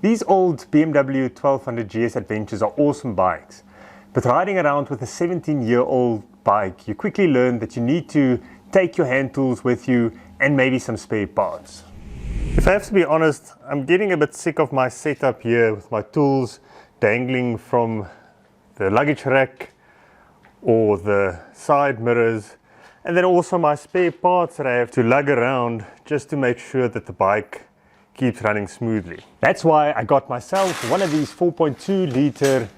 These old BMW 1200GS Adventures are awesome bikes, but riding around with a 17-year-old bike, you quickly learn that you need to take your hand tools with you and maybe some spare parts. If I have to be honest, I'm getting a bit sick of my setup here with my tools dangling from the luggage rack or the side mirrors, and then also my spare parts that I have to lug around just to make sure that the bike keeps running smoothly. That's why I got myself one of these 4.2 liter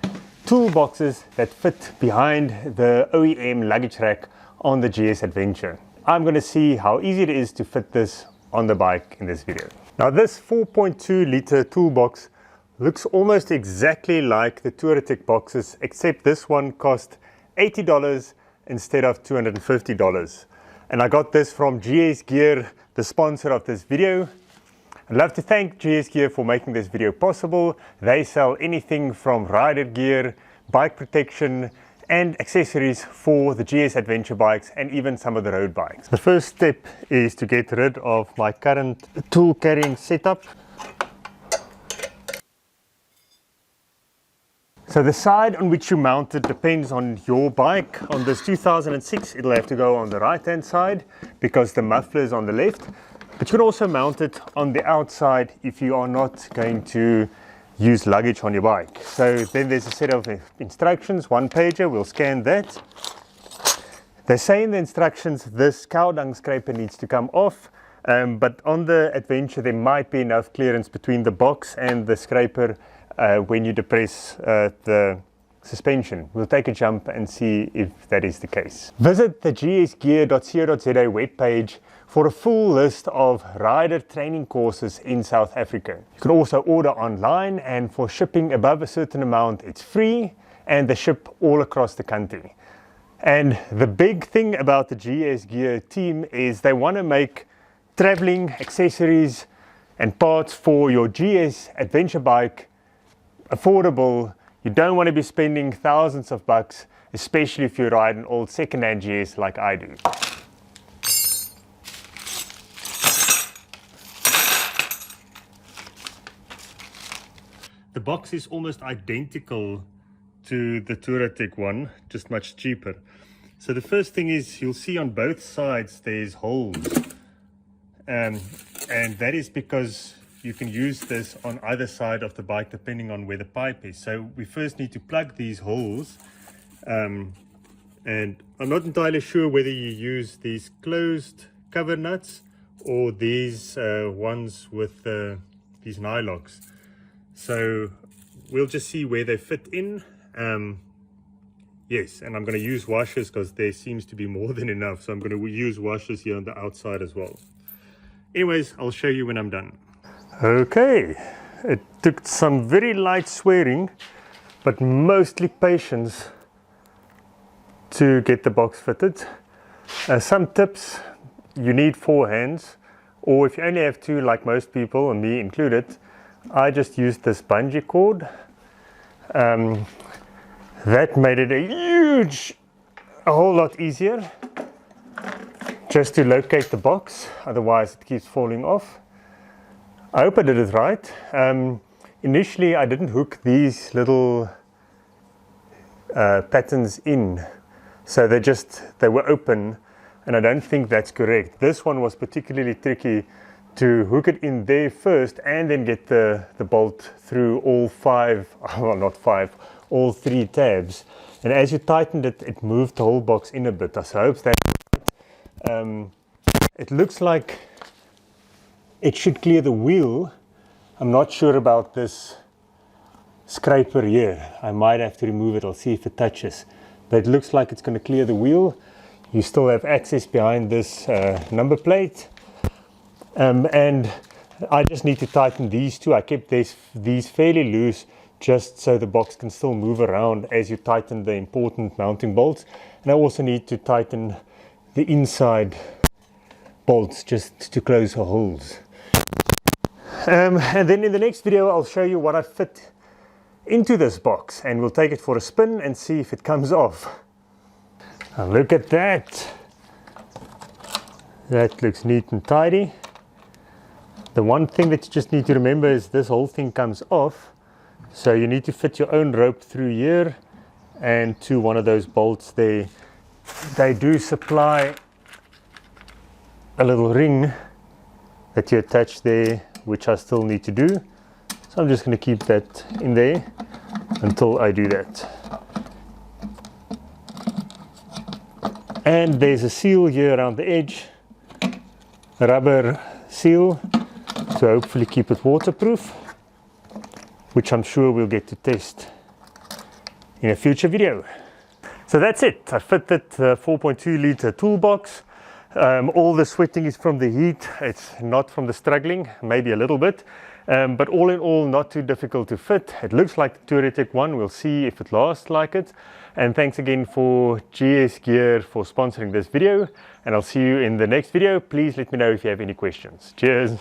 toolboxes that fit behind the OEM luggage rack on the GS Adventure. I'm going to see how easy it is to fit this on the bike in this video. Now this 4.2 liter toolbox looks almost exactly like the Touratech boxes, except this one cost $80 instead of $250. And I got this from GS Gear, the sponsor of this video. I'd love to thank GS Gear for making this video possible. They sell anything from rider gear, bike protection, and accessories for the GS Adventure bikes and even some of the road bikes. The first step is to get rid of my current tool carrying setup. So the side on which you mount it depends on your bike. On this 2006, it'll have to go on the right hand side because the muffler is on the left. But you can also mount it on the outside if you are not going to use luggage on your bike. So then there's a set of instructions, one pager, we'll scan that. They say in the instructions this cow dung scraper needs to come off, but on the Adventure there might be enough clearance between the box and the scraper when you depress the suspension. We'll take a jump and see if that is the case. Visit the gsgear.co.za webpage for a full list of rider training courses in South Africa. You can also order online, and for shipping above a certain amount it's free, and they ship all across the country. And the big thing about the GS Gear team is they want to make traveling accessories and parts for your GS Adventure bike affordable. You don't want to be spending thousands of bucks, especially if you ride an old second-hand GS like I do. The box is almost identical to the Touratech one, just much cheaper. So the first thing is, you'll see on both sides there's holes. And that is because you can use this on either side of the bike depending on where the pipe is. So we first need to plug these holes. And I'm not entirely sure whether you use these closed cover nuts or these ones with these nylocks. So we'll just see where they fit in. Yes, and I'm going to use washers because there seems to be more than enough. So I'm going to use washers here on the outside as well. Anyways, I'll show you when I'm done. Okay, it took some very light swearing, but mostly patience to get the box fitted. Some tips: you need 4 hands, or if you only have 2 like most people, and me included, I just used this bungee cord. That made it a whole lot easier just to locate the box, otherwise it keeps falling off. I hope I did it right. Initially I didn't hook these little patterns in, so they were open, and I don't think that's correct. This one was particularly tricky to hook it in there first and then get the bolt through all 5, well not 5, all 3 tabs. And as you tightened it, it moved the whole box in a bit. So I hope that it looks like it should clear the wheel. I'm not sure about this scraper here. I might have to remove it. I'll see if it touches. But it looks like it's going to clear the wheel. You still have access behind this number plate. And I just need to tighten these 2. I kept these fairly loose just so the box can still move around as you tighten the important mounting bolts. And I also need to tighten the inside bolts just to close the holes. And then in the next video I'll show you what I fit into this box, and we'll take it for a spin and see if it comes off. Now look at that. That looks neat and tidy. The one thing that you just need to remember is this whole thing comes off, so you need to fit your own rope through here and to one of those bolts there. They do supply a little ring that you attach there, which I still need to do. So I'm just going to keep that in there until I do that. And there's a seal here around the edge, a rubber seal to hopefully keep it waterproof, which I'm sure we'll get to test in a future video. So that's it. I fitted the 4.2 litre toolbox. All the sweating is from the heat. It's not from the struggling, maybe a little bit. But all in all, not too difficult to fit. It looks like the Touratech one. We'll see if it lasts like it. And thanks again for GS Gear for sponsoring this video. And I'll see you in the next video. Please let me know if you have any questions. Cheers.